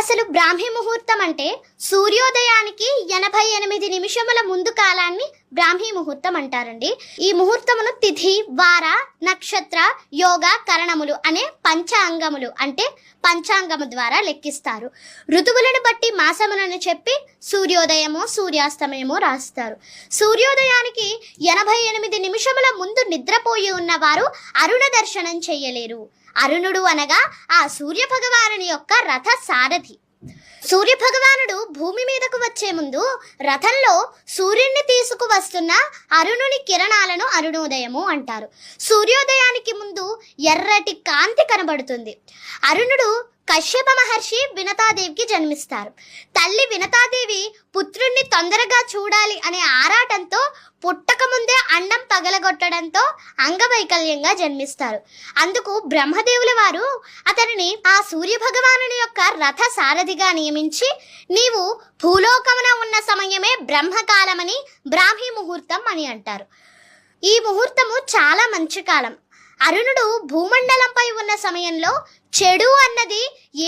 అసలు బ్రాహ్మీ ముహూర్తం అంటే సూర్యోదయానికి 88 నిమిషముల ముందు కాలాన్ని బ్రాహ్మీ ముహూర్తం అంటారండి. ఈ ముహూర్తమును తిథి, వార, నక్షత్ర, యోగ, కరణములు అనే పంచాంగములు అంటే పంచాంగము ద్వారా లెక్కిస్తారు. ఋతువులను బట్టి మాసములను చెప్పి సూర్యోదయమో సూర్యాస్తమయమో రాస్తారు. సూర్యోదయానికి 88 నిమిషముల ముందు నిద్రపోయి ఉన్నవారు అరుణ దర్శనం చెయ్యలేరు. అరుణుడు అనగా ఆ సూర్య భగవానుని యొక్క రథ సారథి. సూర్య భగవానుడు భూమి మీదకు వచ్చే ముందు రథంలో సూర్యుడిని తీసుకువస్తున్న అరుణుని కిరణాలను అరుణోదయము అంటారు. సూర్యోదయానికి ముందు ఎర్రటి కాంతి కనబడుతుంది. అరుణుడు కశ్యప మహర్షి వినతాదేవికి జన్మిస్తారు. తల్లి వినతాదేవి పుత్రుణ్ణి తొందరగా చూడాలి అనే ఆరాటంతో పుట్టకముందే అండం పగలగొట్టడంతో అంగవైకల్యంగా జన్మిస్తారు. అందుకు బ్రహ్మదేవుల వారు అతనిని ఆ సూర్య భగవానుని యొక్క రథ సారథిగా నియమించి, నీవు భూలోకమున ఉన్న సమయమే బ్రహ్మకాలమని బ్రాహ్మీ ముహూర్తం అని అంటారు. ఈ ముహూర్తము చాలా మంచి కాలం. అరుణుడు భూమండలంపై ఉన్న సమయంలో చెడు అన్నది ఏ